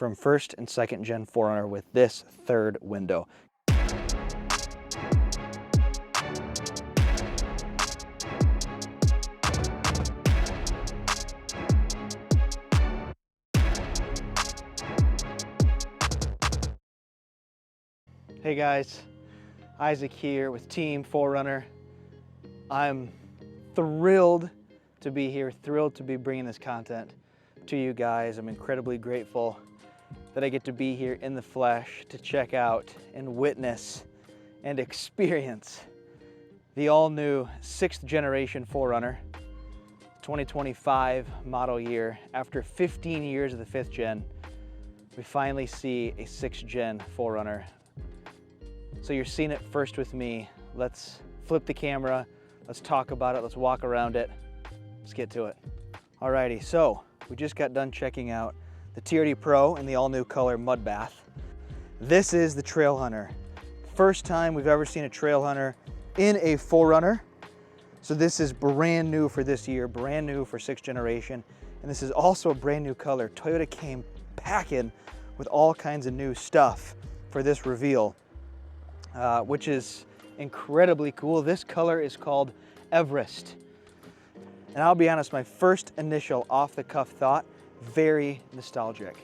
from 1st and 2nd gen 4Runner with this 3rd window. Hey guys, Isaac here with Team 4Runner. I'm thrilled to be here, thrilled to be bringing this content to you guys. I'm incredibly grateful that I get to be here in the flesh to check out and witness and experience the all-new 6th generation 4Runner, 2025 model year. After 15 years of the 5th gen, we finally see a 6th gen 4Runner. So you're seeing it first with me. Let's flip the camera, let's talk about it, let's walk around it, let's get to it. Alrighty, so we just got done checking out the TRD Pro in the all-new color Mud Bath. This is the Trailhunter. First time we've ever seen a Trailhunter in a 4Runner. So this is brand new for this year, brand new for 6th generation. And this is also a brand new color. Toyota came packing with all kinds of new stuff for this reveal, which is incredibly cool. This color is called Everest. And I'll be honest, my first initial off-the-cuff thought, very nostalgic.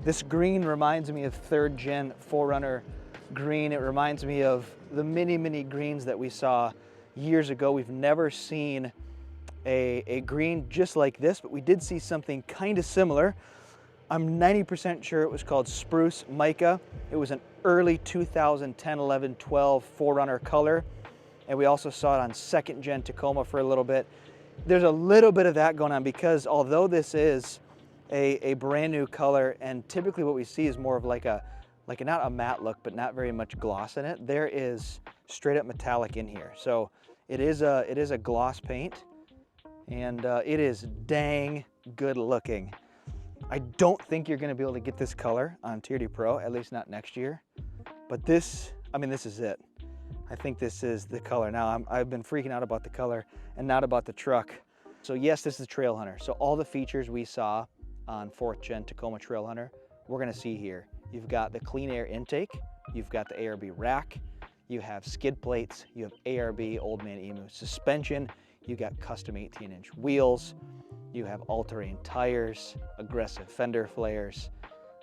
This green reminds me of 3rd gen 4Runner green. It reminds me of the many greens that we saw years ago. We've never seen a green just like this, but we did see something kind of similar. I'm 90% sure it was called Spruce Mica. It was an early 2010, 11, 12 4Runner color. And we also saw it on 2nd gen Tacoma for a little bit. There's a little bit of that going on because although this is a brand new color, and typically what we see is more of like not a matte look, but not very much gloss in it, there is straight up metallic in here. So it is a gloss paint, and it is dang good looking. I don't think you're gonna be able to get this color on TRD Pro, at least not next year. But this, I mean, this is it. I think this is the color. Now, I've been freaking out about the color and not about the truck. So yes, this is the Trailhunter. So all the features we saw on 4th gen Tacoma Trailhunter, we're gonna see here. You've got the clean air intake, you've got the ARB rack, you have skid plates, you have ARB Old Man Emu suspension, you got custom 18-inch wheels, you have all-terrain tires, aggressive fender flares,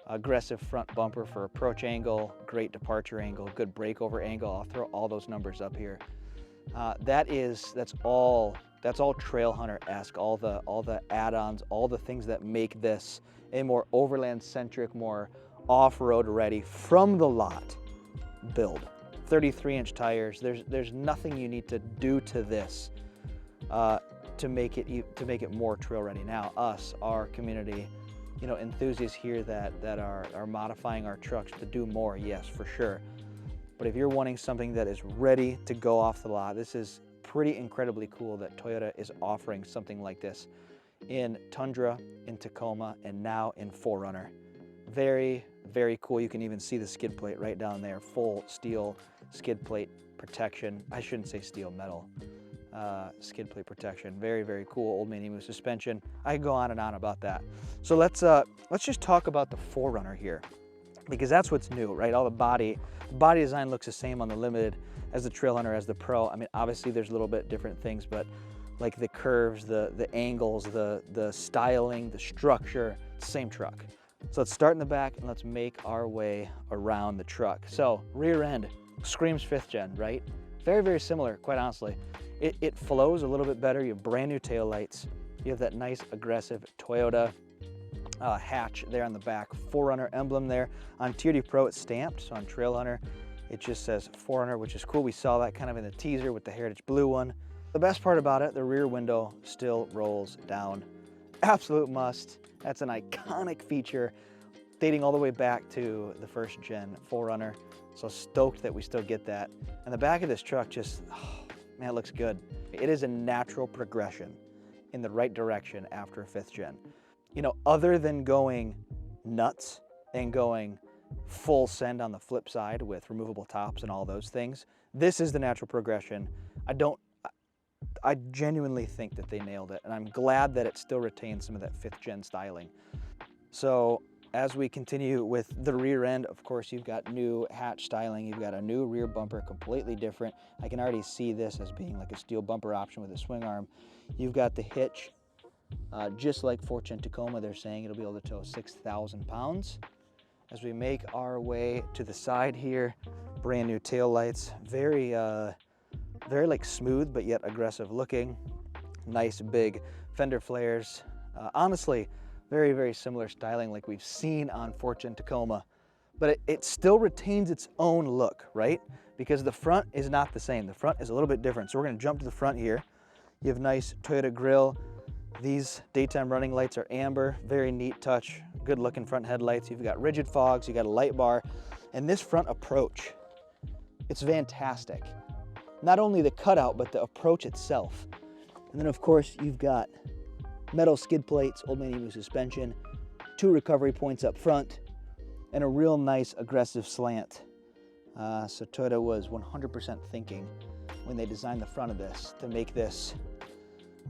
aggressive front bumper for approach angle, great departure angle, good breakover angle. I'll throw all those numbers up here. That's all Trailhunter-esque, all the add-ons, all the things that make this a more overland-centric, more off-road ready from the lot build. 33-inch tires. There's nothing you need to do to this to make it more trail ready. Now, our community, you know, enthusiasts here that are modifying our trucks to do more, yes, for sure. But if you're wanting something that is ready to go off the lot, this is pretty incredibly cool that Toyota is offering something like this in Tundra, in Tacoma, and now in 4Runner. Very, very cool. You can even see the skid plate right down there, full steel skid plate protection. I shouldn't say steel, metal. Skid plate protection. Very, very cool. Old Man Emu suspension. I could go on and on about that. So let's just talk about the 4Runner here, because that's what's new, right? All the body design looks the same on the Limited as the Trailhunter, as the Pro. I mean, obviously there's a little bit different things, but like the curves, the angles, the styling, the structure, same truck. So let's start in the back and let's make our way around the truck. So rear end screams 5th gen, right? Very, very similar, quite honestly. It flows a little bit better. You have brand new taillights. You have that nice aggressive Toyota hatch there on the back. 4Runner emblem there. On TRD Pro it's stamped, so on Trailhunter it just says 4Runner, which is cool. We saw that kind of in the teaser with the Heritage Blue one. The best part about it, the rear window still rolls down. Absolute must. That's an iconic feature dating all the way back to the 1st gen 4Runner. So stoked that we still get that. And the back of this truck just, oh, man, it looks good. It is a natural progression in the right direction after a 5th gen. You know, other than going nuts and going full send on the flip side with removable tops and all those things, this is the natural progression. I genuinely think that they nailed it, and I'm glad that it still retains some of that 5th gen styling. So As we continue with the rear end, of course, you've got new hatch styling. You've got a new rear bumper, completely different. I can already see this as being like a steel bumper option with a swing arm. You've got the hitch, just like 4th Gen Tacoma, they're saying it'll be able to tow 6,000 pounds. As we make our way to the side here, brand new tail lights, very like smooth, but yet aggressive looking. Nice big fender flares. Honestly, very, very similar styling like we've seen on 4th Gen Tacoma, but it still retains its own look, right? Because the front is not the same. The front is a little bit different. So we're gonna jump to the front here. You have nice Toyota grille. These daytime running lights are amber, very neat touch, good looking front headlights. You've got rigid fogs, you got a light bar, and this front approach, it's fantastic. Not only the cutout, but the approach itself. And then of course, you've got metal skid plates, Old Man Emu suspension, 2 recovery points up front, and a real nice aggressive slant. So Toyota was 100% thinking when they designed the front of this to make this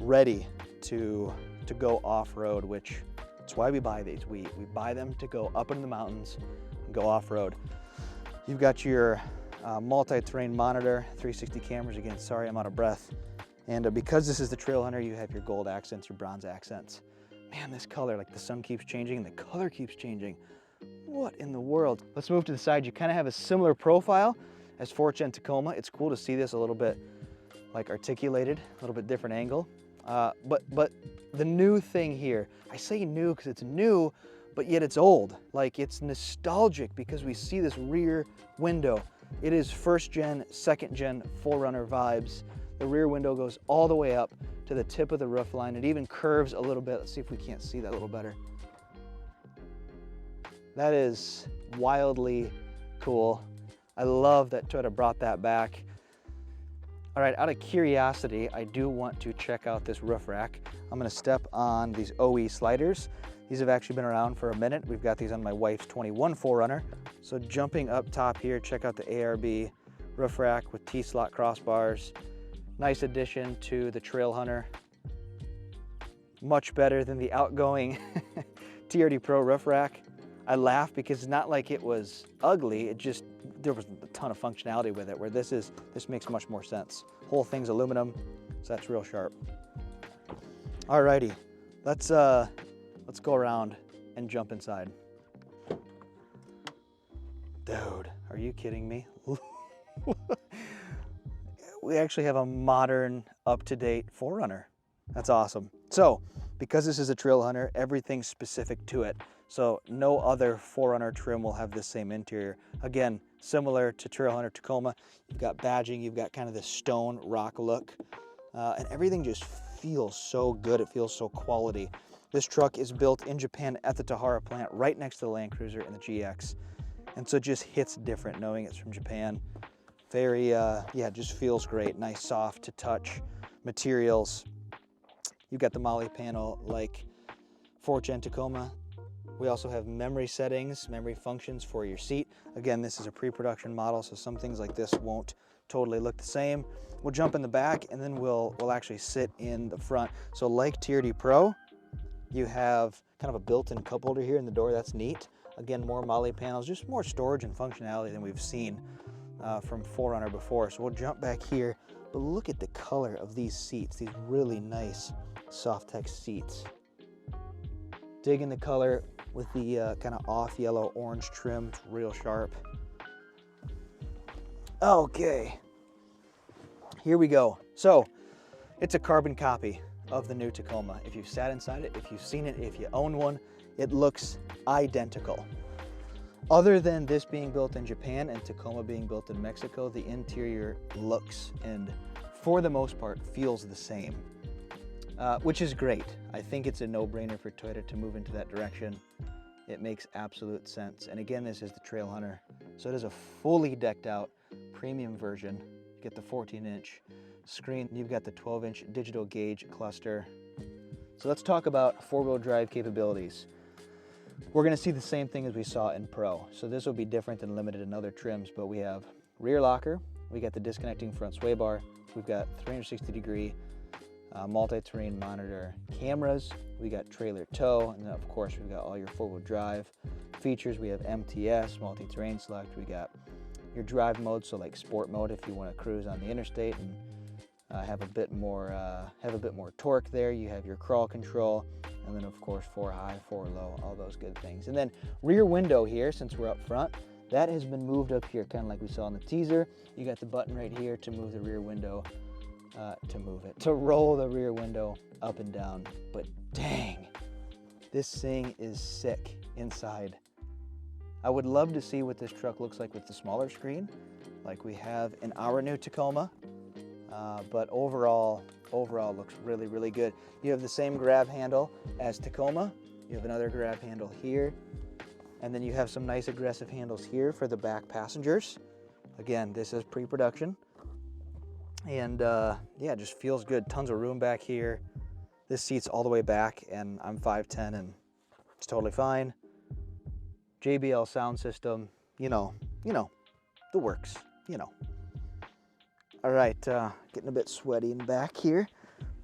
ready to go off-road, which that's why we buy these. We buy them to go up into the mountains and go off-road. You've got your multi-terrain monitor, 360 cameras. Again, sorry, I'm out of breath. And because this is the Trailhunter, you have your gold accents, your bronze accents. Man, this color, like the sun keeps changing and the color keeps changing. What in the world? Let's move to the side. You kind of have a similar profile as 4th Gen Tacoma. It's cool to see this a little bit like articulated, a little bit different angle. But the new thing here, I say new because it's new, but yet it's old. Like it's nostalgic because we see this rear window. It is 1st Gen, 2nd Gen 4Runner vibes. The rear window goes all the way up to the tip of the roof line. It even curves a little bit. Let's see if we can't see that a little better. That is wildly cool. I love that Toyota brought that back. All right, out of curiosity, I do want to check out this roof rack. I'm gonna step on these OE sliders. These have actually been around for a minute. We've got these on my wife's 21 4Runner. So jumping up top here, check out the ARB roof rack with T-slot crossbars. Nice addition to the Trailhunter. Much better than the outgoing TRD Pro roof rack. I laugh because it's not like it was ugly, it just, there was a ton of functionality with it, where this makes much more sense. Whole thing's aluminum, so that's real sharp. Alrighty, let's go around and jump inside. Dude, are you kidding me? We actually have a modern, up-to-date 4Runner. That's awesome. So, because this is a Trailhunter, everything's specific to it. So no other 4Runner trim will have this same interior. Again, similar to Trailhunter Tacoma, you've got badging, you've got kind of this stone rock look, and everything just feels so good. It feels so quality. This truck is built in Japan at the Tahara plant, right next to the Land Cruiser and the GX. And so it just hits different knowing it's from Japan. Very, yeah, it just feels great. Nice soft to touch materials. You've got the Molly panel like 4th Gen Tacoma. We also have memory settings, memory functions for your seat. Again, this is a pre-production model, so some things like this won't totally look the same. We'll jump in the back and then we'll actually sit in the front. So like TRD Pro, you have kind of a built-in cup holder here in the door. That's neat. Again, more Molly panels, just more storage and functionality than we've seen from 4Runner before. So we'll jump back here, but look at the color of these seats, these really nice Softex seats. Digging the color with the kind of off yellow orange trim. It's real sharp. Okay, here we go. So it's a carbon copy of the new Tacoma. If you've sat inside it, if you've seen it, if you own one, it looks identical. Other than this being built in Japan and Tacoma being built in Mexico, the interior looks and for the most part feels the same, which is great. I think it's a no-brainer for Toyota to move into that direction. It makes absolute sense. And again, this is the Trailhunter. So it is a fully decked out premium version. You get the 14-inch screen. You've got the 12-inch digital gauge cluster. So let's talk about four-wheel drive capabilities. We're gonna see the same thing as we saw in Pro. So this will be different than limited in other trims, but we have rear locker. We got the disconnecting front sway bar. We've got 360-degree multi-terrain monitor cameras. We got trailer tow, and then of course we've got all your four-wheel drive features. We have MTS, multi-terrain select. We got your drive mode, so like sport mode if you want to cruise on the interstate and have a bit more torque there. You have your crawl control, and then of course 4 high, 4 low, all those good things. And then rear window here, since we're up front, that has been moved up here, kind of like we saw in the teaser. You got the button right here to move the rear window, to roll the rear window up and down. But dang, this thing is sick inside. I would love to see what this truck looks like with the smaller screen, like we have in our new Tacoma. But overall looks really, really good. You have the same grab handle as Tacoma. You have another grab handle here. And then you have some nice aggressive handles here for the back passengers. Again, this is pre-production. And yeah, it just feels good. Tons of room back here. This seat's all the way back, and I'm 5'10", and it's totally fine. JBL sound system, you know, the works, you know. All right, getting a bit sweaty in the back here,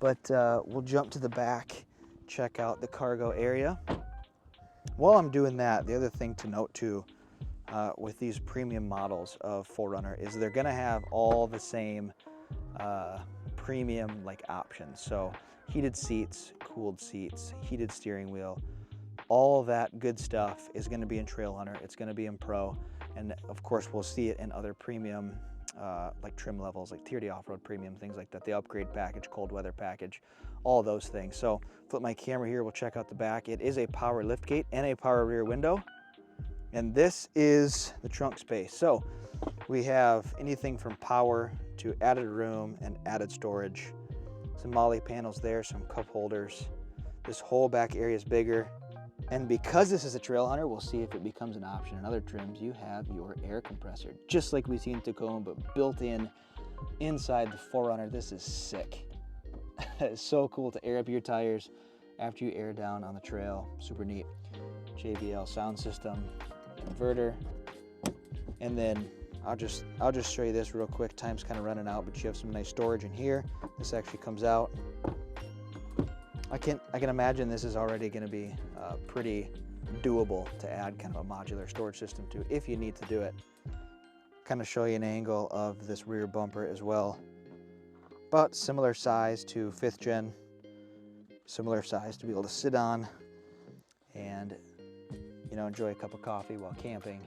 but we'll jump to the back, check out the cargo area. While I'm doing that, the other thing to note too, with these premium models of 4Runner is they're gonna have all the same premium like options. So heated seats, cooled seats, heated steering wheel, all that good stuff is gonna be in Trailhunter. It's gonna be in Pro. And of course we'll see it in other premium like trim levels, like Tier D off-road premium, things like that, the upgrade package, cold weather package, all those things. So flip my camera here, we'll check out the back. It is a power liftgate and a power rear window. And this is the trunk space. So we have anything from power to added room and added storage. Some MOLLE panels there, some cup holders. This whole back area is bigger. And because this is a Trailhunter, we'll see if it becomes an option in other trims. You have your air compressor, just like we see in Tacoma, but built in inside the 4Runner. This is sick. It's so cool to air up your tires after you air down on the trail. Super neat. JBL sound system, inverter, and then I'll just show you this real quick. Time's kind of running out, but you have some nice storage in here. This actually comes out. I can imagine this is already going to be pretty doable to add kind of a modular storage system to if you need to do it. Kind of show you an angle of this rear bumper as well. But similar size to 5th gen, similar size to be able to sit on and, you know, enjoy a cup of coffee while camping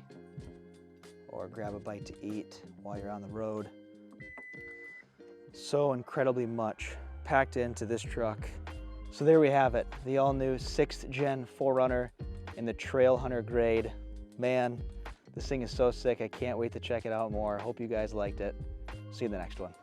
or grab a bite to eat while you're on the road. So incredibly much packed into this truck. So there we have it, the all-new 6th gen 4Runner in the Trailhunter grade. Man, this thing is so sick. I can't wait to check it out more. Hope you guys liked it. See you in the next one.